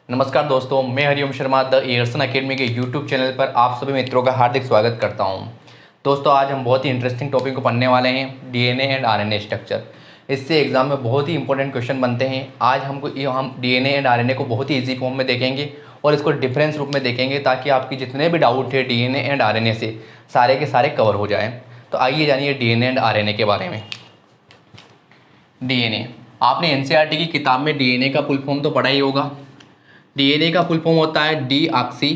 नमस्कार दोस्तों, मैं हरिओम शर्मा द एयरसन एकेडमी के यूट्यूब चैनल पर आप सभी मित्रों का हार्दिक स्वागत करता हूं। दोस्तों, आज हम बहुत ही इंटरेस्टिंग टॉपिक को पढ़ने वाले हैं, डीएनए एंड आरएनए स्ट्रक्चर। इससे एग्जाम में बहुत ही इंपॉर्टेंट क्वेश्चन बनते हैं। आज हम डीएनए एंड आरएनए को बहुत ही ईजी फॉर्म में देखेंगे और इसको डिफरेंस रूप में देखेंगे ताकि आपकी जितने भी डाउट है डीएनए एंड आरएनए से सारे के सारे कवर हो जाएँ। तो आइए जानिए डीएनए एंड आरएनए के बारे में। डीएनए, आपने एनसीईआरटी की किताब में डीएनए का फुल फॉर्म तो पढ़ा ही होगा। डीएनए का फुल फॉर्म होता है डी ऑक्सी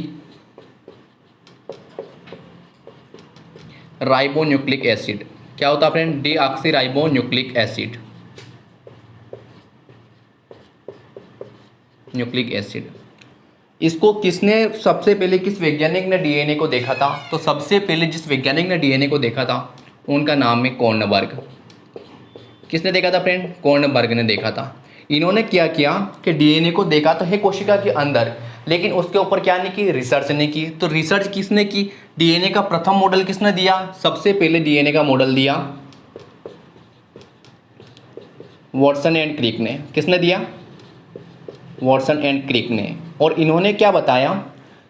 राइबोन्यूक्लिक एसिड। क्या होता है friend? D oxy ribonucleic acid, nucleic acid. इसको किसने सबसे पहले, किस वैज्ञानिक ने डीएनए को देखा था? तो सबसे पहले जिस वैज्ञानिक ने डीएनए को देखा था उनका नाम है कॉर्नबर्ग। किसने देखा था फ्रेंड? कॉर्नबर्ग ने देखा था। इन्होंने क्या किया कि डीएनए को देखा तो है कोशिका के अंदर, लेकिन उसके ऊपर क्या नहीं की, रिसर्च नहीं की। तो रिसर्च किसने की? डीएनए का प्रथम मॉडल किसने दिया? सबसे पहले डीएनए का मॉडल दिया वॉटसन एंड क्रिक ने। किसने दिया? वॉटसन एंड क्रिक ने। और इन्होंने क्या बताया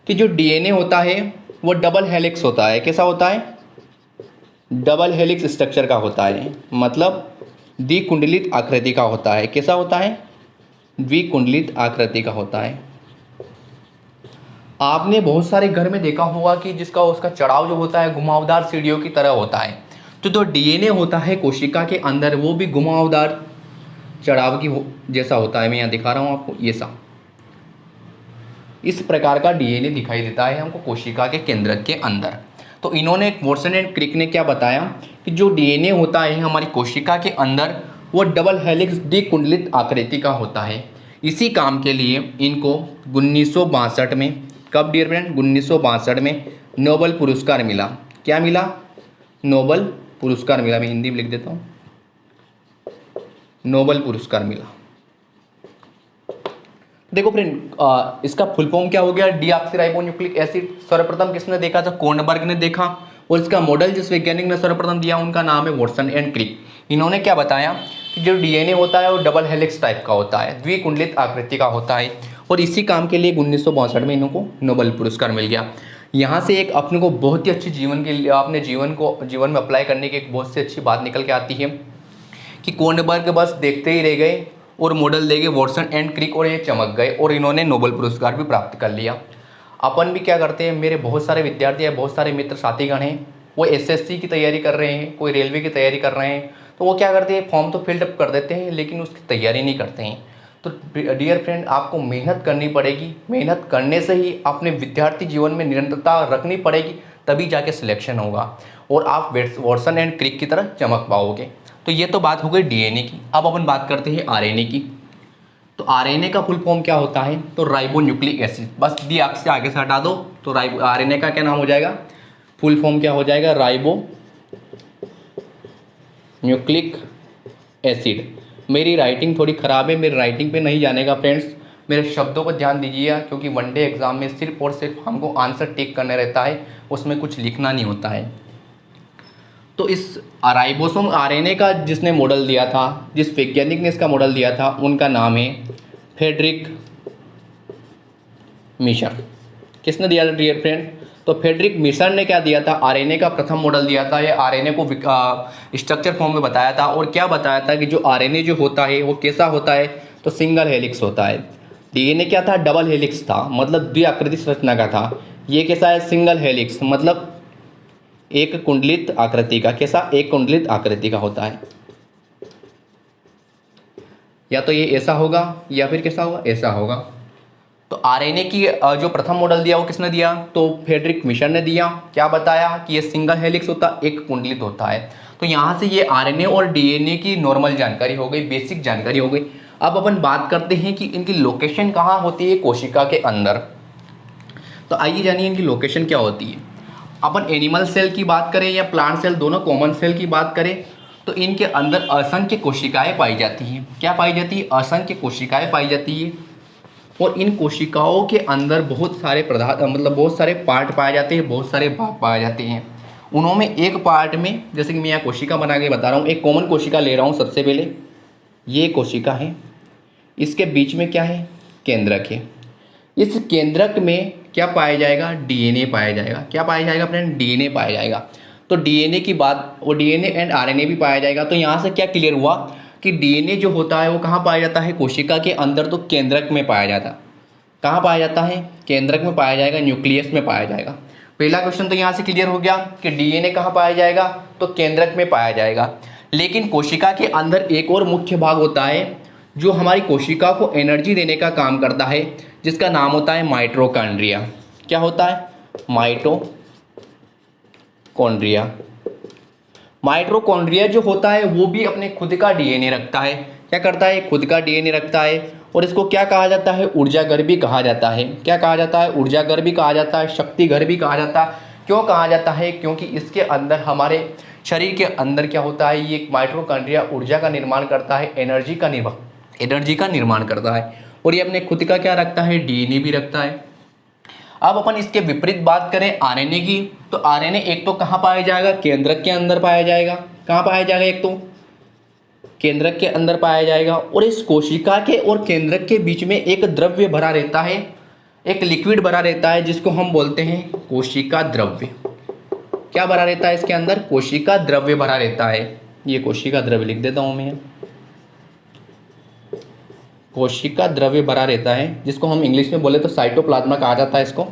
कि जो डीएनए होता है वो डबल हेलिक्स होता है। कैसा होता है? डबल हेलिक्स स्ट्रक्चर का होता है, मतलब द्विकुंडलित आकृति का होता है। कैसा होता है? द्विकुंडलित आकृति का होता है। आपने बहुत सारे घर में देखा होगा कि जिसका उसका चढ़ाव जो होता है घुमावदार सीढ़ियों की तरह होता है। तो डीएनए होता है कोशिका के अंदर, वो भी घुमावदार चढ़ाव की जैसा होता है। मैं यहाँ दिखा रहा हूँ आपको, ये सा इस प्रकार का डीएनए दिखाई देता है हमको कोशिका के केंद्रक के अंदर। तो इन्होंने, वॉटसन एंड क्रिक ने क्या बताया कि जो डीएनए होता है हमारी कोशिका के अंदर वो डबल हेलिक्स द्विकुंडलित आकृति का होता है। इसी काम के लिए इनको 1962 में, कब डियर फ्रेंड? 1962 में नोबेल पुरस्कार मिला। क्या मिला? नोबेल पुरस्कार मिला। मैं हिंदी में लिख देता हूँ, नोबेल पुरस्कार मिला। देखो फ्रेंड, इसका फुल फॉर्म क्या हो गया? Deoxyribonucleic acid. सर्वप्रथम किसने देखा था? कॉर्नबर्ग ने देखा। और इसका मॉडल जिस वैज्ञानिक ने सर्वप्रथम दिया उनका नाम है वॉटसन एंड क्रिक। इन्होंने क्या बताया कि जो डीएनए होता है वो डबल हेलिक्स टाइप का होता है, द्विकुंडलित आकृति का होता है। और इसी काम के लिए 1962 में इनको नोबेल पुरस्कार मिल गया। यहाँ से एक अपने को बहुत ही अच्छी जीवन के लिए, अपने जीवन में अप्लाई करने की एक बहुत सी अच्छी बात निकल के आती है कि कॉर्नबर्ग बस देखते ही रह गए और मॉडल दे गए वॉटसन एंड क्रिक, और ये चमक गए और इन्होंने नोबेल पुरस्कार भी प्राप्त कर लिया। अपन भी क्या करते हैं, मेरे बहुत सारे विद्यार्थी हैं, बहुत सारे मित्र साथीगण हैं, वो एसएससी की तैयारी कर रहे हैं, कोई रेलवे की तैयारी कर रहे हैं। तो वो क्या करते हैं, फॉर्म तो फिलअप कर देते हैं लेकिन उसकी तैयारी नहीं करते हैं। तो डियर फ्रेंड, आपको मेहनत करनी पड़ेगी। मेहनत करने से ही अपने विद्यार्थी जीवन में निरंतरता रखनी पड़ेगी, तभी जाके सिलेक्शन होगा और आप वॉटसन एंड क्रिक की तरह चमक पाओगे। तो ये तो बात हो गई डीएनए की। अब अपन बात करते हैं आरएनए की। तो आरएनए का फुल फॉर्म क्या होता है? तो राइबोन्यूक्लिक एसिड। बस डी ऑक्सी आगे से हटा दो तो आरएनए का क्या नाम हो जाएगा? फुल फॉर्म क्या हो जाएगा? Ribo nucleic acid. मेरी राइटिंग थोड़ी ख़राब है, मेरी राइटिंग पे नहीं जाने का फ्रेंड्स, मेरे शब्दों पर ध्यान दीजिएगा, क्योंकि वनडे एग्जाम में सिर्फ और सिर्फ हमको आंसर टिक करने रहता है, उसमें कुछ लिखना नहीं होता है। तो इस राइबोसोम आरएनए का जिसने मॉडल दिया था, जिस वैज्ञानिक ने इसका मॉडल दिया था, उनका नाम है फ्रेडरिक मिशर। किसने दिया था डियर फ्रेंड? तो फ्रेडरिक मिशर ने क्या दिया था? आरएनए का प्रथम मॉडल दिया था। ये आरएनए को स्ट्रक्चर फॉर्म में बताया था और क्या बताया था कि जो आरएनए जो होता है वो कैसा होता है? तो सिंगल हेलिक्स होता है। डीएनए क्या था? डबल हेलिक्स था, मतलब द्विआकृति संरचना का था। ये कैसा है? सिंगल हेलिक्स, मतलब एक कुंडलित आकृति का। कैसा? एक कुंडलित आकृति का होता है। या तो ये ऐसा होगा या फिर कैसा होगा? ऐसा होगा। तो आरएनए की जो प्रथम मॉडल दिया वो किसने दिया? तो फ्रेडरिक मिशर ने दिया। क्या बताया कि ये सिंगल हेलिक्स होता, एक कुंडलित होता है। तो यहाँ से ये आरएनए और डीएनए की नॉर्मल जानकारी हो गई, बेसिक जानकारी हो गई। अब अपन बात करते हैं कि इनकी लोकेशन कहाँ होती है कोशिका के अंदर। तो आइए जानिए इनकी लोकेशन क्या होती है। अपन एनिमल सेल की बात करें या प्लांट सेल, दोनों कॉमन सेल की बात करें, तो इनके अंदर असंख्य कोशिकाएं पाई जाती हैं। क्या पाई जाती है? असंख्य कोशिकाएं पाई जाती है। और इन कोशिकाओं के अंदर बहुत सारे मतलब बहुत सारे पार्ट पाए जाते हैं, बहुत सारे भाग पाए जाते हैं। उनमें एक पार्ट में, जैसे कि मैं यहाँ कोशिका बना के बता रहा हूँ, एक कॉमन कोशिका ले रहा हूँ। सबसे पहले ये कोशिका है, इसके बीच में क्या है? केंद्रक है। इस केंद्रक में क्या पाया जाएगा, डीएनए पाया जाएगा। क्या पाया जाएगा फ्रेंड, डीएनए पाया जाएगा। तो डीएनए की बात, वो डीएनए एंड आरएनए भी पाया जाएगा। तो यहाँ से क्या क्लियर हुआ कि डीएनए जो होता है वो कहाँ पाया जाता है, कोशिका के अंदर, तो केंद्रक में पाया जाता है। कहाँ पाया जाता है, केंद्रक में पाया जाएगा, न्यूक्लियस में पाया जाएगा। पहला क्वेश्चन तो यहाँ से क्लियर हो गया कि डीएनए कहाँ पाया जाएगा, तो केंद्रक में पाया जाएगा। लेकिन कोशिका के अंदर एक और मुख्य भाग होता है जो हमारी कोशिका को एनर्जी देने का काम करता है, जिसका नाम होता है माइटोकॉन्ड्रिया। क्या होता है, माइटोकॉन्ड्रिया। माइटोकॉन्ड्रिया जो होता है वो भी अपने खुद का डीएनए रखता है। क्या करता है, खुद का डीएनए रखता है। और इसको क्या कहा जाता है, ऊर्जा घर भी कहा जाता है। क्या कहा जाता है, ऊर्जा घर भी कहा जाता है, शक्ति घर भी कहा जाता है। क्यों कहा जाता है, क्योंकि इसके अंदर, हमारे शरीर के अंदर क्या होता है, ये माइटोकॉन्ड्रिया ऊर्जा का निर्माण करता है, एनर्जी का निर्माण करता है। और ये अपने खुद का क्या रखता है, डीएनए भी रखता है। अब अपन इसके विपरीत बात करें आरएनए की, तो आरएनए एक तो कहाँ पाया जाएगा, केंद्रक के अंदर पाया जाएगा। कहाँ पाया जाएगा, एक तो केंद्रक के अंदर पाया जाएगा। और इस कोशिका के और केंद्रक के बीच में एक द्रव्य भरा रहता है, एक लिक्विड भरा रहता है, जिसको हम बोलते हैं कोशिका द्रव्य। क्या भरा रहता है इसके अंदर, कोशिका द्रव्य भरा रहता है। ये कोशिका द्रव्य लिख देता हूं मैं, कोशिका द्रव्य भरा रहता है, जिसको हम इंग्लिश में बोले तो साइटोप्लाज्मा कहा जाता है इसको।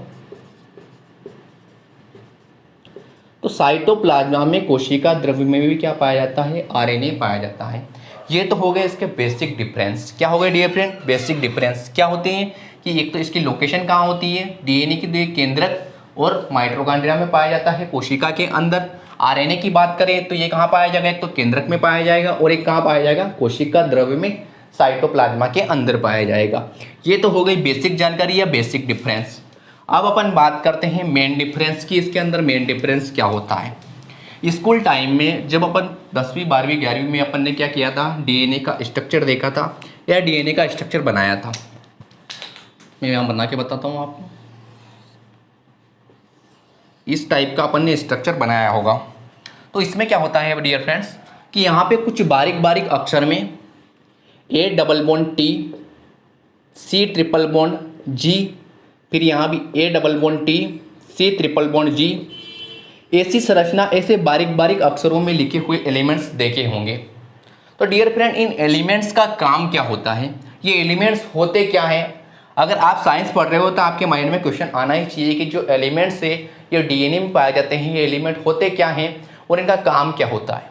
तो साइटोप्लाज्मा में, कोशिका द्रव्य में भी क्या पाया जाता है, आरएनए पाया जाता है। ये तो हो गए इसके बेसिक डिफरेंस। क्या हो गए डियर फ्रेंड, बेसिक डिफरेंस क्या होते हैं कि एक तो इसकी लोकेशन कहाँ होती है, डीएनए की केंद्रक और माइटोकॉन्ड्रिया में पाया जाता है, कोशिका के अंदर। आरएनए की बात करें तो ये कहाँ पाया जाएगा, एक तो केंद्रक में पाया जाएगा और एक कहाँ पाया जाएगा, कोशिका द्रव्य में, साइटोप्लाज्मा के अंदर पाया जाएगा। ये तो हो गई बेसिक जानकारी या बेसिक डिफरेंस। अब अपन बात करते हैं मेन डिफरेंस की। इसके अंदर मेन डिफरेंस क्या होता है। स्कूल टाइम में जब अपन 10वीं 12वीं 11वीं में अपन ने क्या किया था, डीएनए का स्ट्रक्चर देखा था या डीएनए का स्ट्रक्चर बनाया था। मैं यहाँ बना के बताता हूँ आपको। इस टाइप का अपन ने स्ट्रक्चर बनाया होगा। तो इसमें क्या होता है डियर फ्रेंड्स कि यहाँ पे कुछ बारीक बारीक अक्षर में A double bond T, C triple bond G, फिर यहाँ भी A double bond T, C triple bond G, ऐसी संरचना, ऐसे बारीक बारीक अक्षरों में लिखे हुए एलिमेंट्स देखे होंगे। तो डियर फ्रेंड, इन एलिमेंट्स का काम क्या होता है, ये एलिमेंट्स होते क्या हैं। अगर आप साइंस पढ़ रहे हो तो आपके माइंड में क्वेश्चन आना ही चाहिए कि जो एलिमेंट्स है ये डीएनए में पाए जाते हैं, ये एलिमेंट होते क्या हैं और इनका काम क्या होता है।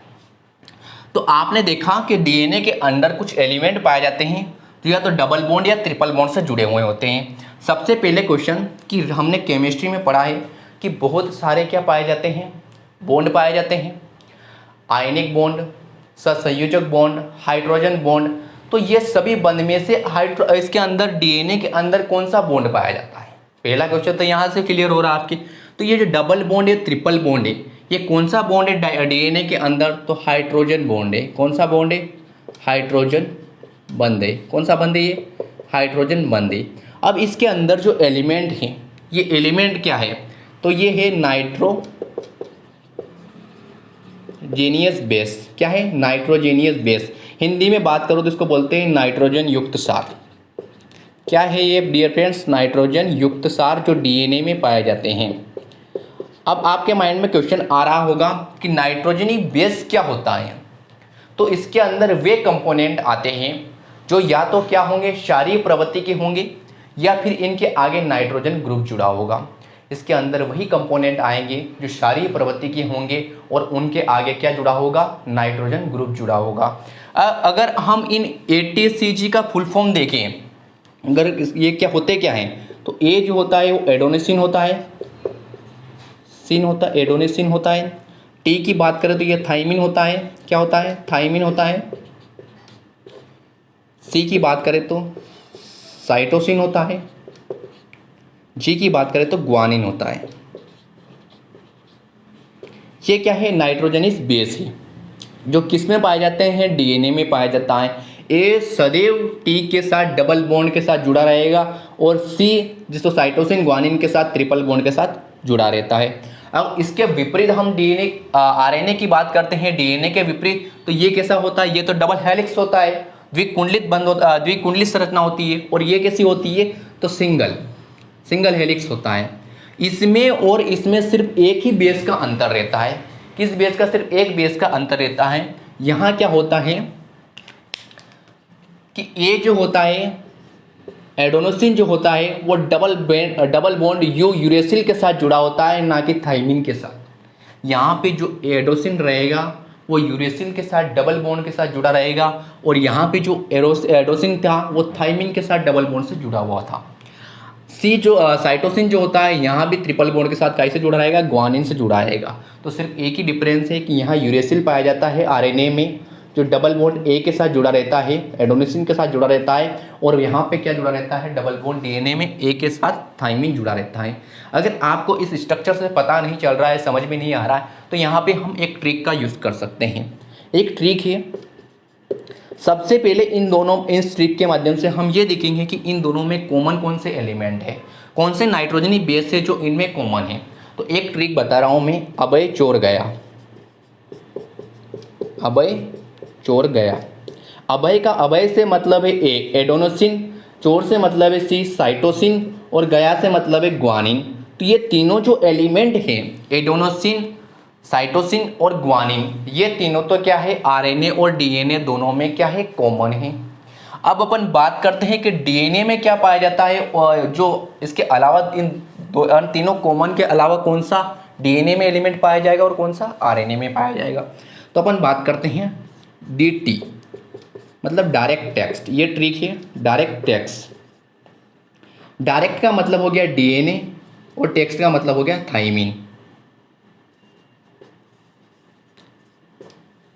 तो आपने देखा कि डीएनए के अंदर कुछ एलिमेंट पाए जाते हैं जो या तो डबल बॉन्ड या ट्रिपल बॉन्ड से जुड़े हुए होते हैं। सबसे पहले क्वेश्चन कि हमने केमिस्ट्री में पढ़ा है कि बहुत सारे क्या पाए जाते हैं, बॉन्ड पाए जाते हैं, आयनिक बॉन्ड, सहसंयोजक बॉन्ड, हाइड्रोजन बॉन्ड। तो ये सभी बंद में से इसके अंदर डीएनए के अंदर कौन सा बॉन्ड पाया जाता है। पहला क्वेश्चन तो यहाँ से क्लियर हो रहा है आपकी। तो ये जो डबल बॉन्ड है, ट्रिपल बॉन्ड है, ये कौन सा बॉन्ड है डीएनए के अंदर, तो हाइड्रोजन बॉन्ड है। कौन सा बॉन्ड है, हाइड्रोजन बंद है। कौन सा बंद है, ये हाइड्रोजन बंद है। अब इसके अंदर जो एलिमेंट हैं, ये एलिमेंट क्या है, तो ये है नाइट्रोजेनियस बेस। क्या है, नाइट्रोजेनियस बेस। हिंदी में बात करो तो इसको बोलते हैं नाइट्रोजन युक्त सार। क्या है ये डियर फ्रेंड्स, नाइट्रोजन युक्त सार जो डीएनए में पाए जाते हैं। अब आपके माइंड में क्वेश्चन आ रहा होगा कि नाइट्रोजनी बेस क्या होता है। तो इसके अंदर वे कंपोनेंट आते हैं जो या तो क्या होंगे, क्षारीय प्रवृत्ति के होंगे या फिर इनके आगे नाइट्रोजन ग्रुप जुड़ा होगा। इसके अंदर वही कंपोनेंट आएंगे जो क्षारीय प्रवृत्ति के होंगे और उनके आगे क्या जुड़ा होगा, नाइट्रोजन ग्रुप जुड़ा होगा। अगर हम इन ATCG का फुल फॉर्म देखें, अगर ये क्या होते क्या हैं, तो ए जो होता है वो एडोनिसिन होता है, एडोनिसिन होता है। टी की बात करें तो ये थाइमिन होता है। क्या होता है, थाइमिन होता है। सी की बात करें तो साइटोसिन होता है। जी की बात करें तो ग्वानिन होता है। ये क्या है, नाइट्रोजनिस बेस है जो किस में पाए जाते हैं, डीएनए में पाया जाता है। ए सदैव टी के साथ डबल बॉन्ड के साथ जुड़ा रहेगा और सी जिसको साइटोसिन ग्वानिन के साथ ट्रिपल बॉन्ड के साथ जुड़ा रहता है। अब इसके विपरीत हम आरएनए की बात करते हैं, डीएनए के विपरीत, तो ये कैसा होता है, ये तो डबल हेलिक्स होता है, द्विकुंडलित संरचना होती है। और ये कैसी होती है, तो सिंगल। सिंगल हेलिक्स होता है। इसमें और इसमें सिर्फ एक ही बेस का अंतर रहता है। किस बेस का? सिर्फ एक बेस का अंतर रहता है। यहाँ क्या होता है कि ये जो होता है एडेनोसिन जो होता है वो डबल बॉन्ड यूरेसिल के साथ जुड़ा होता है, ना कि थाइमिन के साथ। यहाँ पे जो एडेनोसिन रहेगा वो यूरेसिल के साथ डबल बॉन्ड के साथ जुड़ा रहेगा, और यहाँ पे जो एडेनोसिन था वो थाइमिन के साथ डबल बॉन्ड से जुड़ा हुआ था। सी जो साइटोसिन जो होता है यहाँ भी ट्रिपल बॉन्ड के साथ काई से जुड़ा रहेगा? ग्वानिन से जुड़ा रहेगा। तो सिर्फ एक ही डिफरेंस है कि यहाँ यूरेसिल पाया जाता है आरएनए में, जो डबल बॉन्ड ए के साथ जुड़ा रहता है, एडेनोसिन के साथ जुड़ा रहता है, और यहाँ पे क्या जुड़ा रहता है? डबल बॉन्ड डीएनए में ए के साथ थाइमिन जुड़ा रहता है। अगर आपको इस स्ट्रक्चर से पता नहीं चल रहा है, समझ में नहीं आ रहा है, तो यहाँ पे हम एक ट्रिक का यूज़ कर सकते हैं। एक ट्रिक है, सबसे पहले इस ट्रिक के माध्यम से हम ये देखेंगे कि इन दोनों में कॉमन कौन से एलिमेंट है, कौन से नाइट्रोजनी बेस है जो इनमें कॉमन है। तो एक ट्रिक बता रहा हूँ मैं, अभय चोर गया। अभय चोर गया। अभय का अभय से मतलब है ए एडेनोसिन, चोर से मतलब है सी साइटोसिन, और गया से मतलब है ग्वानिन। तो ये तीनों जो एलिमेंट हैं एडेनोसिन, साइटोसिन और ग्वानिन, ये तीनों तो क्या है? आरएनए और डीएनए दोनों में क्या है? कॉमन है। अब अपन बात करते हैं कि डीएनए में क्या पाया जाता है, और जो इसके अलावा इन तीनों कॉमन के अलावा कौन सा डीएनए में एलिमेंट पाया जाएगा और कौन सा आरएनए में पाया जाएगा। तो अपन बात करते हैं डीटी, मतलब डायरेक्ट टेक्स्ट। ये ट्रिक है डायरेक्ट टेक्स्ट। डायरेक्ट का मतलब हो गया डीएनए और टेक्स्ट का मतलब हो गया थाइमिन।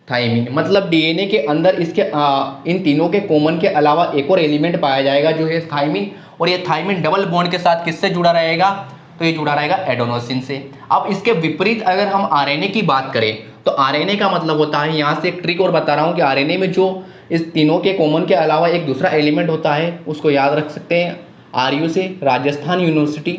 थाइमिन मतलब डीएनए के अंदर इसके इन तीनों के कॉमन के अलावा एक और एलिमेंट पाया जाएगा जो है थाइमिन, और ये थाइमिन डबल बॉन्ड के साथ किससे जुड़ा रहेगा? तो ये जुड़ा रहेगा एडेनोसिन से। अब इसके विपरीत अगर हम आरएनए की बात करें तो आरएनए का मतलब होता है, यहाँ से एक ट्रिक और बता रहा हूँ कि आरएनए में जो इस तीनों के कॉमन के अलावा एक दूसरा एलिमेंट होता है उसको याद रख सकते हैं आरयू से, राजस्थान यूनिवर्सिटी।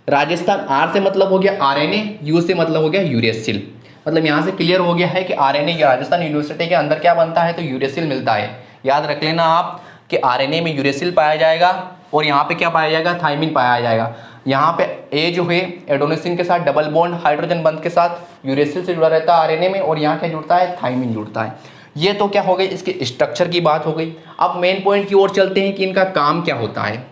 राजस्थान आर से मतलब हो गया आरएनए, यू से मतलब हो गया यूरेसिल। मतलब यहाँ से क्लियर हो गया है कि आरएनए राजस्थान यूनिवर्सिटी के अंदर क्या बनता है? तो यूरेसिल मिलता है। याद रख लेना आप कि आरएनए में यूरेसिल पाया जाएगा और यहाँ पे क्या पाया जाएगा? थाइमिन पाया जाएगा। यहाँ पे ए जो है एडेनोसिन के साथ डबल बॉन्ड हाइड्रोजन बंध के साथ यूरेसिल से जुड़ा रहता है आरएनए में, और यहाँ क्या जुड़ता है? थाइमिन जुड़ता है। ये तो क्या हो गई? इसके स्ट्रक्चर की बात हो गई। अब मेन पॉइंट की ओर चलते हैं कि इनका काम क्या होता है।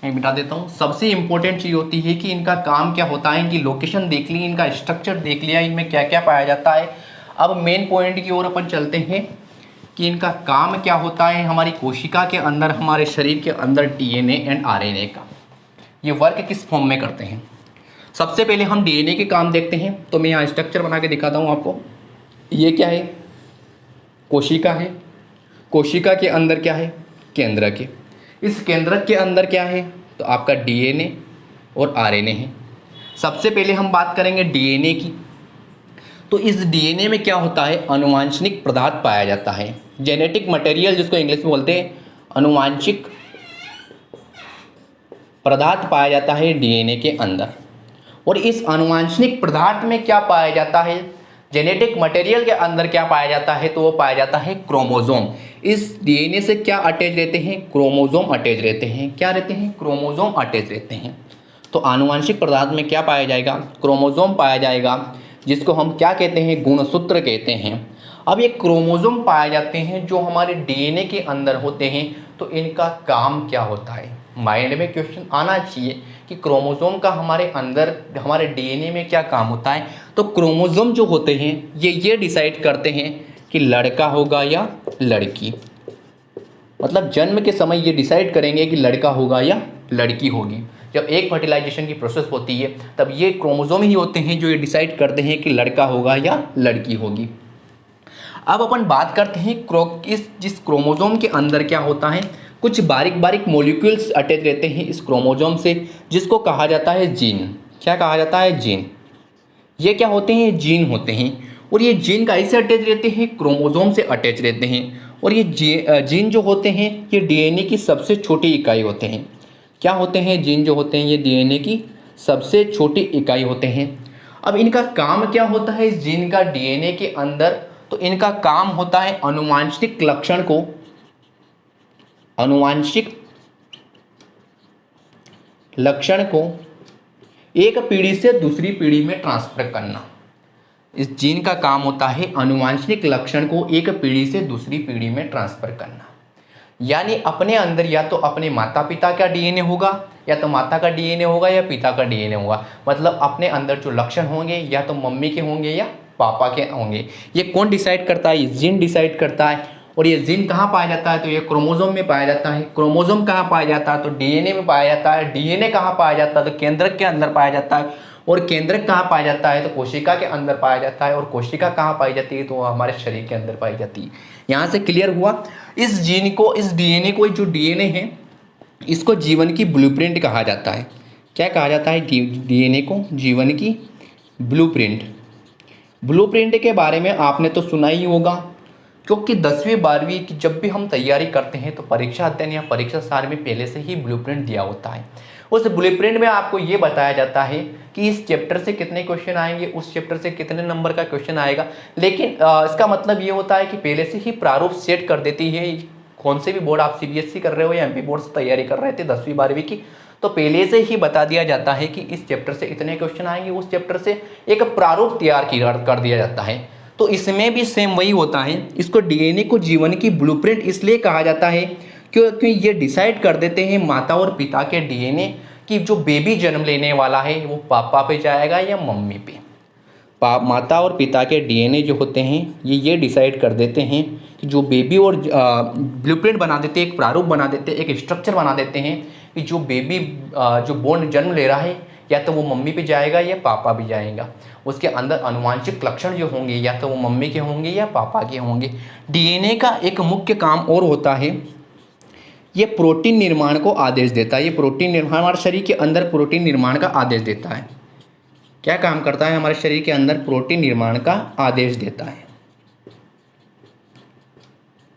मैं बिता देता हूँ। सबसे इंपॉर्टेंट चीज़ होती है कि इनका काम क्या होता है। इनकी लोकेशन देख ली, इनका स्ट्रक्चर देख लिया, इनमें क्या क्या पाया जाता है। अब मेन पॉइंट की ओर अपन चलते हैं कि इनका काम क्या होता है हमारी कोशिका के अंदर, हमारे शरीर के अंदर डीएनए एंड आरएनए का ये वर्क किस फॉर्म में करते हैं। सबसे पहले हम डीएनए के काम देखते हैं। तो मैं यहाँ स्ट्रक्चर बना के दिखाता हूँ आपको। ये क्या है? कोशिका है। कोशिका के अंदर क्या है? केंद्रक है। इस केंद्रक के अंदर क्या है? तो आपका डीएनए और आरएनए है। सबसे पहले हम बात करेंगे डीएनए की। तो इस डीएनए में क्या होता है? आनुवंशिक पदार्थ पाया जाता है, जेनेटिक मटेरियल जिसको इंग्लिश में बोलते हैं। आनुवंशिक पदार्थ पाया जाता है डीएनए के अंदर। और इस आनुवंशिक पदार्थ में क्या पाया जाता है? जेनेटिक मटेरियल के अंदर क्या पाया जाता है? तो वो पाया जाता है क्रोमोसोम। इस डीएनए से क्या अटैच रहते हैं? क्रोमोसोम अटैच रहते हैं। क्या रहते हैं? क्रोमोसोम अटैच रहते हैं। तो आनुवंशिक पदार्थ में क्या पाया जाएगा? क्रोमोसोम पाया जाएगा, जिसको हम क्या कहते हैं? गुणसूत्र कहते हैं। अब ये क्रोमोसोम पाए जाते हैं जो हमारे डीएनए के अंदर होते हैं। तो इनका काम क्या होता है? माइंड में क्वेश्चन आना चाहिए कि क्रोमोसोम का हमारे अंदर, हमारे डीएनए में क्या काम होता है। तो क्रोमोसोम जो होते हैं ये डिसाइड करते हैं कि लड़का होगा या लड़की। मतलब जन्म के समय ये डिसाइड करेंगे कि लड़का होगा या लड़की होगी। जब एक फर्टिलाइजेशन की प्रोसेस होती है तब ये क्रोमोसोम ही होते हैं जो ये डिसाइड करते हैं कि लड़का होगा या लड़की होगी। अब अपन बात करते हैं जिस क्रोमोसोम के अंदर क्या होता है, कुछ बारीक बारीक मॉलिक्यूल्स अटैच रहते हैं इस क्रोमोसोम से, जिसको कहा जाता है जीन। क्या कहा जाता है? जीन। ये क्या होते हैं? जीन होते हैं। और ये जीन कैसे अटैच रहते हैं? क्रोमोसोम से अटैच रहते हैं। और ये जीन जो होते हैं ये डीएनए की सबसे छोटी इकाई होते हैं। क्या होते हैं? जीन जो होते हैं ये डीएनए की सबसे छोटी इकाई होते हैं। अब इनका काम क्या होता है इस जीन का डीएनए के अंदर? तो इनका काम होता है आनुवांशिक लक्षण को एक पीढ़ी से दूसरी पीढ़ी में ट्रांसफर करना। इस जीन का काम होता है आनुवांशिक लक्षण को एक पीढ़ी से दूसरी पीढ़ी में ट्रांसफर करना। यानी अपने अंदर या तो अपने माता पिता का डीएनए होगा, या तो माता का डीएनए होगा या पिता का डीएनए होगा। मतलब अपने अंदर जो लक्षण होंगे या तो मम्मी के होंगे या पापा के होंगे। ये कौन डिसाइड करता है? ये जीन डिसाइड करता है। और ये जीन कहाँ पाया जाता है? तो ये क्रोमोसोम में पाया जाता है। क्रोमोसोम कहाँ पाया जाता है? तो डीएनए में पाया जाता है। डीएनए कहाँ पाया जाता है? तो केंद्रक के अंदर पाया जाता है। और केंद्रक कहाँ पाया जाता है? तो कोशिका के अंदर पाया जाता है। और कोशिका कहाँ पाई जाती है? तो हमारे शरीर के अंदर पाई जाती है। यहाँ से क्लियर हुआ। इस जीन को, इस डीएनए को, जो डीएनए है इसको जीवन की ब्लूप्रिंट कहा जाता है। क्या कहा जाता है? डीएनए को जीवन की ब्लूप्रिंट। ब्लूप्रिंट के बारे में आपने तो सुना ही होगा, क्योंकि 10वीं 12वीं की जब भी हम तैयारी करते हैं तो परीक्षा अध्ययन या परीक्षा सार में पहले से ही ब्लूप्रिंट दिया होता है। उस ब्लूप्रिंट में आपको ये बताया जाता है कि इस चैप्टर से कितने क्वेश्चन आएंगे, उस चैप्टर से कितने नंबर का क्वेश्चन आएगा। लेकिन इसका मतलब ये होता है कि पहले से ही प्रारूप सेट कर देती है। कौन से भी बोर्ड, आप सीबीएसई कर रहे हो या एमपी बोर्ड से तैयारी कर रहे थे 10वीं 12वीं की, तो पहले से ही बता दिया जाता है कि इस चैप्टर से इतने क्वेश्चन आएंगे, उस चैप्टर से एक प्रारूप तैयार कर दिया जाता है। तो इसमें भी सेम वही होता है। इसको डीएनए को जीवन की ब्लूप्रिंट इसलिए कहा जाता है क्योंकि ये डिसाइड कर देते हैं माता और पिता के डीएनए कि जो बेबी जन्म लेने वाला है वो पापा पे जाएगा या मम्मी पे। माता और पिता के डीएनए जो होते हैं ये डिसाइड कर देते हैं कि जो बेबी, और ब्लूप्रिंट बना देते हैं, एक प्रारूप बना देते हैं, एक स्ट्रक्चर बना देते हैं कि जो बेबी जो बोर्न जन्म ले रहा है या तो वो मम्मी पे जाएगा या पापा भी जाएगा। उसके अंदर आनुवांशिक लक्षण जो होंगे या तो वो मम्मी के होंगे या पापा के होंगे। डीएनए का एक मुख्य काम और होता है, ये प्रोटीन निर्माण को आदेश देता है। ये प्रोटीन निर्माण, हमारे शरीर के अंदर प्रोटीन निर्माण का आदेश देता है। क्या काम करता है? हमारे शरीर के अंदर प्रोटीन निर्माण का आदेश देता है।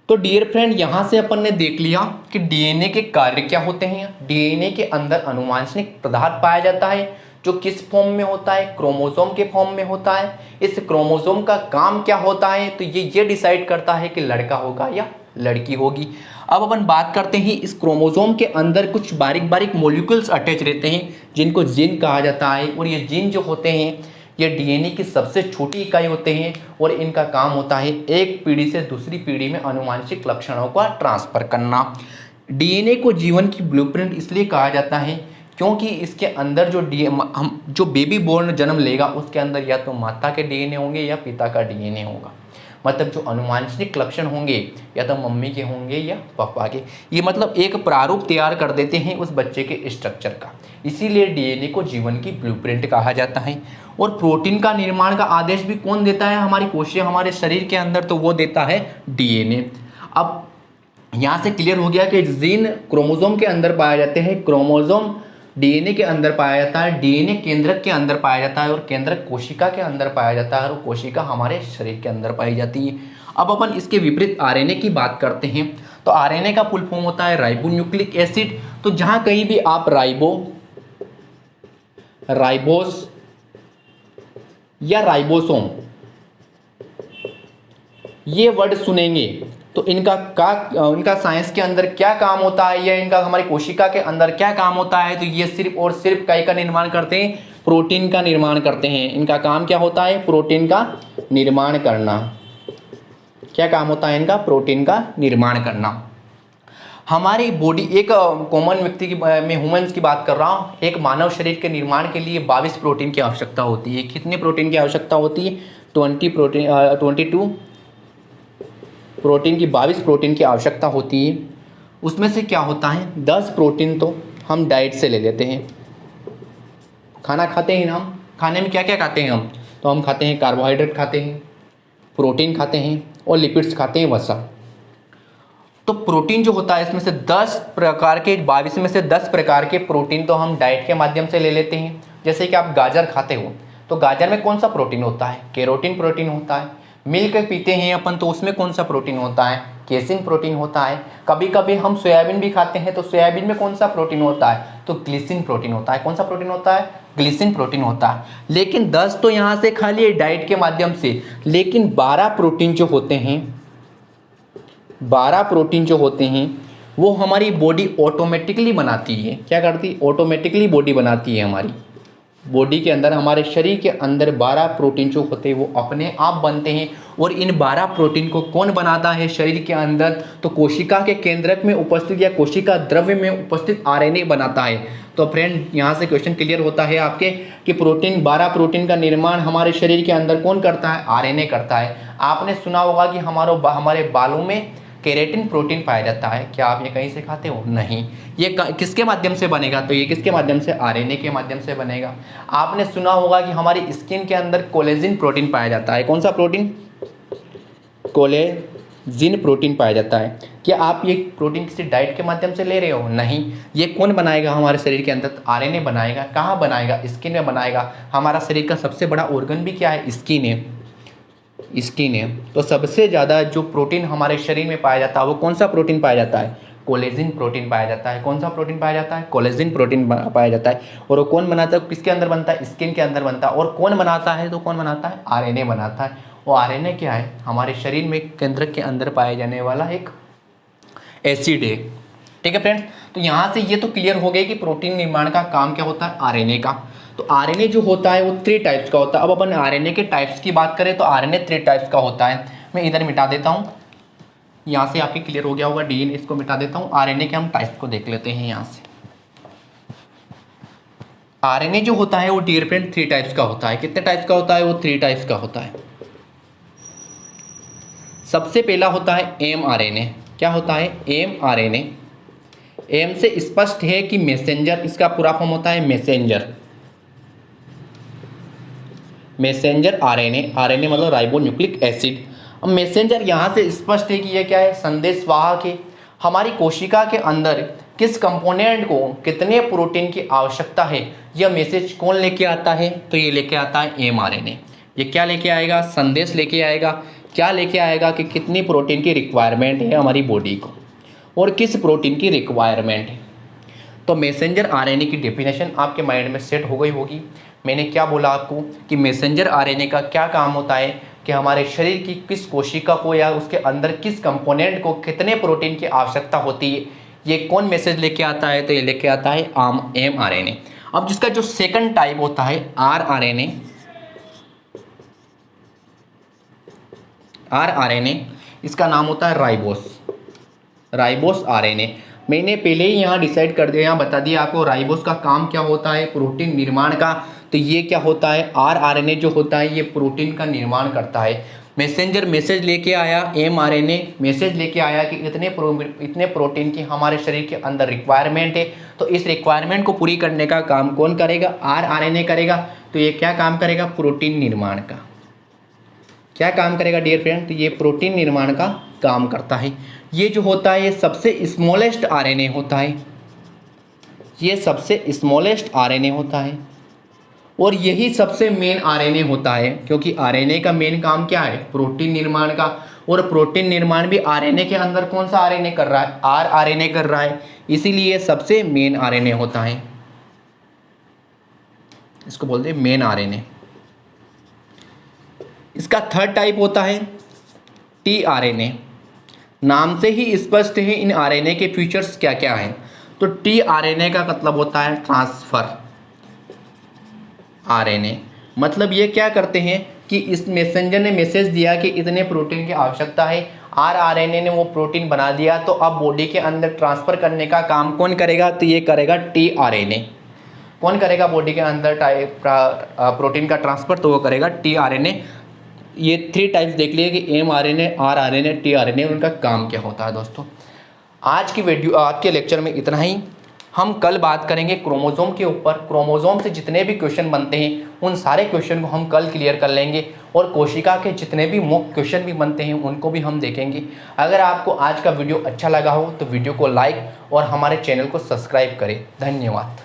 तो डियर फ्रेंड, यहां से अपन ने देख लिया कि डीएनए के कार्य क्या होते हैं। डीएनए के अंदर आनुवंशिक पदार्थ पाया जाता है जो किस फॉर्म में होता है? क्रोमोसोम के फॉर्म में होता है। इस क्रोमोसोम का काम क्या होता है? तो ये डिसाइड करता है कि लड़का होगा या लड़की होगी। अब अपन बात करते हैं, इस क्रोमोसोम के अंदर कुछ बारीक बारीक मॉलिक्यूल्स अटैच रहते हैं जिनको जीन कहा जाता है। और ये जीन जो होते हैं ये डीएनए की सबसे छोटी इकाई होते हैं और इनका काम होता है एक पीढ़ी से दूसरी पीढ़ी में आनुवंशिक लक्षणों का ट्रांसफर करना। डीएनए को जीवन की ब्लूप्रिंट इसलिए कहा जाता है क्योंकि इसके अंदर जो बेबी बोर्न जन्म लेगा उसके अंदर या तो माता के डीएनए होंगे या पिता का डीएनए होगा। मतलब जो आनुवंशिक लक्षण होंगे या तो मम्मी के होंगे या पापा के। ये मतलब एक प्रारूप तैयार कर देते हैं उस बच्चे के स्ट्रक्चर का। इसीलिए डीएनए को जीवन की ब्लूप्रिंट कहा जाता है। और प्रोटीन का निर्माण का आदेश भी कौन देता है? हमारी कोशिका, हमारे शरीर के अंदर, तो वो देता है डीएनए। अब यहाँ से क्लियर हो गया कि जीन क्रोमोसोम के अंदर पाए जाते हैं, क्रोमोसोम डीएनए के अंदर पाया जाता है, डीएनए केंद्रक के अंदर पाया जाता है और केंद्रक कोशिका के अंदर पाया जाता है और कोशिका हमारे शरीर के अंदर पाई जाती है। अब अपन इसके विपरीत आरएनए की बात करते हैं। तो आरएनए का फुल फॉर्म होता है राइबोन्यूक्लिक एसिड। तो जहाँ कहीं भी आप राइबोस या राइबोसोम ये वर्ड सुनेंगे तो इनका साइंस के अंदर क्या काम होता है या इनका हमारी कोशिका के अंदर क्या काम होता है? तो ये सिर्फ और सिर्फ काय का निर्माण करते हैं? प्रोटीन का निर्माण करते हैं। इनका काम क्या होता है? प्रोटीन का निर्माण करना। क्या काम होता है इनका? प्रोटीन का निर्माण करना। हमारी बॉडी, एक कॉमन व्यक्ति की, मैं ह्यूमंस की बात कर रहा हूँ, एक मानव शरीर के निर्माण के लिए 22 प्रोटीन की आवश्यकता होती है। कितने प्रोटीन की आवश्यकता होती है? 22 प्रोटीन की 22 प्रोटीन की आवश्यकता होती है। उसमें से क्या होता है? 10 प्रोटीन तो हम डाइट से ले लेते हैं। खाना खाते हैं हम, खाने में क्या क्या खाते हैं हम? तो हम खाते हैं कार्बोहाइड्रेट खाते हैं, प्रोटीन खाते हैं और लिपिड्स खाते हैं, वसा। तो प्रोटीन जो होता है इसमें से 10 प्रकार के, 22 में से 10 प्रकार के प्रोटीन तो हम डाइट के माध्यम से ले लेते हैं। जैसे कि आप गाजर खाते हो तो गाजर में कौन सा प्रोटीन होता है? कैरोटीन प्रोटीन होता है। मिल्क पीते हैं अपन तो उसमें कौन सा प्रोटीन होता है? केसिन प्रोटीन होता है। कभी कभी हम सोयाबीन भी खाते हैं, तो सोयाबीन में कौन सा प्रोटीन होता है, तो ग्लिसिन प्रोटीन होता है। कौन सा प्रोटीन होता है, ग्लिसिन प्रोटीन होता है। लेकिन 10 तो यहाँ से खा लिए डाइट के माध्यम से, लेकिन 12 प्रोटीन जो होते हैं, 12 प्रोटीन जो होते हैं वो हमारी बॉडी ऑटोमेटिकली बनाती है। क्या करती है, ऑटोमेटिकली बॉडी बनाती है। हमारी बॉडी के अंदर, हमारे शरीर के अंदर 12 प्रोटीन जो होते हैं वो अपने आप बनते हैं। और इन 12 प्रोटीन को कौन बनाता है शरीर के अंदर, तो कोशिका के केंद्रक में उपस्थित या कोशिका द्रव्य में उपस्थित आरएनए बनाता है। तो फ्रेंड यहाँ से क्वेश्चन क्लियर होता है आपके कि प्रोटीन, 12 प्रोटीन का निर्माण हमारे शरीर के अंदर कौन करता है, आरएनए करता है। आपने सुना होगा कि हमारे बालों में केराटिन प्रोटीन पाया जाता है। क्या आप ये कहीं से खाते हो, नहीं। ये किसके माध्यम से बनेगा, तो ये किसके माध्यम से, आरएनए के माध्यम से बनेगा। आपने सुना होगा कि हमारी स्किन के अंदर कोलेजिन प्रोटीन पाया जाता है। कौन सा प्रोटीन, कोलेजिन प्रोटीन पाया जाता है। क्या आप ये प्रोटीन किसी डाइट के माध्यम से ले रहे हो, नहीं। ये कौन बनाएगा हमारे शरीर के अंदर, आरएनए बनाएगा। कहाँ बनाएगा, स्किन में बनाएगा। हमारा शरीर का सबसे बड़ा ऑर्गन भी क्या है, स्किन है, स्किन है। तो सबसे ज़्यादा जो प्रोटीन हमारे शरीर में पाया जाता है वो कौन सा प्रोटीन पाया जाता है, कोलेजिन प्रोटीन पाया जाता है। कौन सा प्रोटीन पाया जाता है, कोलेजिन प्रोटीन पाया जाता है। और वो कौन बनाता है, किसके अंदर बनता है, स्किन के अंदर बनता है। और कौन बनाता है, तो कौन बनाता है, आरएनए बनाता है। वो आरएनए क्या है, हमारे शरीर में केंद्रक के अंदर पाए जाने वाला एक एसिड है। ठीक है फ्रेंड्स, तो यहाँ से ये तो क्लियर हो गया कि प्रोटीन निर्माण का काम क्या होता है, आरएनए का। तो आरएनए जो होता है वो 3 टाइप्स का होता है। अब अपन आरएनए के टाइप्स की बात करें तो आरएनए 3 टाइप्स का होता है। मैं इधर मिटा देता हूँ, यहाँ से आपके क्लियर हो गया होगा, डीएनए इसको मिटा देता हूँ। आरएनए के हम टाइप्स को देख लेते हैं। यहाँ से आरएनए जो होता है वो डियर फ्रेंड 3 टाइप्स का होता है। कितने टाइप्स का होता है, वो 3 टाइप्स का होता है। सबसे पहला होता है एमआरएनए। क्या होता है, एमआरएनए। एम से स्पष्ट है कि मैसेंजर, इसका पूरा फॉर्म होता है मैसेंजर। मैसेंजर आरएनए, आरएनए मतलब राइबोन्यूक्लिक एसिड। अब मैसेंजर यहाँ से स्पष्ट है कि यह क्या है, संदेशवाहक है। हमारी कोशिका के अंदर किस कंपोनेंट को कितने प्रोटीन की आवश्यकता है, यह मैसेज कौन लेके आता है, तो ये लेके आता है एमआरएनए। ये क्या लेके आएगा, संदेश लेके आएगा। क्या लेके आएगा कि कितनी प्रोटीन की रिक्वायरमेंट है हमारी बॉडी को और किस प्रोटीन की रिक्वायरमेंट है। तो मैसेंजर आरएनए की डेफिनेशन आपके माइंड में सेट हो गई होगी। मैंने क्या बोला आपको कि मैसेंजर आरएनए का क्या काम होता है कि हमारे शरीर की किस कोशिका को या उसके अंदर किस कंपोनेंट को कितने प्रोटीन की आवश्यकता होती है, ये कौन मैसेज लेके आता है, तो ये लेके आता है एमआरएनए। अब जिसका जो सेकंड टाइप होता है आरआरएनए, आरआरएनए इसका नाम होता है राइबोस, राइबोस आरएनए। मैंने पहले ही यहाँ डिसाइड कर दिया, यहाँ बता दिया आपको राइबोस का काम क्या होता है, प्रोटीन निर्माण का। तो ये क्या होता है, आरआरएनए जो होता है ये प्रोटीन का निर्माण करता है। मैसेंजर मैसेज लेके आया, एमआरएनए मैसेज लेके आया कि इतने प्रोटीन की हमारे शरीर के अंदर रिक्वायरमेंट है। तो इस रिक्वायरमेंट को पूरी करने का काम कौन करेगा, आरआरएनए करेगा। तो ये क्या काम करेगा, प्रोटीन निर्माण का। क्या काम करेगा डियर फ्रेंड, तो ये प्रोटीन निर्माण का काम करता है। ये जो होता है ये सबसे स्मॉलेस्ट आरएनए होता है, ये सबसे स्मॉलेस्ट आरएनए होता है और यही सबसे मेन आरएनए होता है, क्योंकि आरएनए का मेन काम क्या है, प्रोटीन निर्माण का। और प्रोटीन निर्माण भी आरएनए के अंदर कौन सा आरएनए कर रहा है, आरआरएनए कर रहा है, इसीलिए सबसे मेन आरएनए होता है। इसको बोलते हैं मेन आरएनए। इसका थर्ड टाइप होता है टीआरएनए। नाम से ही स्पष्ट है इन आरएनए के फीचर्स क्या क्या हैं। तो टीआरएनए का मतलब होता है ट्रांसफर आरएनए। मतलब ये क्या करते हैं कि इस मैसेंजर ने मैसेज दिया कि इतने प्रोटीन की आवश्यकता है, आरआरएनए ने वो प्रोटीन बना दिया, तो अब बॉडी के अंदर ट्रांसफर करने का काम कौन करेगा, तो ये करेगा टीआरएनए। कौन करेगा बॉडी के अंदर प्रोटीन का ट्रांसफर, तो वो करेगा टीआरएनए। ये 3 टाइप्स देख लिए कि एमआरएनए, आरआरएनए, टीआरएनए, उनका काम क्या होता है। दोस्तों आज के लेक्चर में इतना ही। हम कल बात करेंगे क्रोमोसोम के ऊपर। क्रोमोसोम से जितने भी क्वेश्चन बनते हैं उन सारे क्वेश्चन को हम कल क्लियर कर लेंगे और कोशिका के जितने भी मुख्य क्वेश्चन भी बनते हैं उनको भी हम देखेंगे। अगर आपको आज का वीडियो अच्छा लगा हो तो वीडियो को लाइक और हमारे चैनल को सब्सक्राइब करें। धन्यवाद।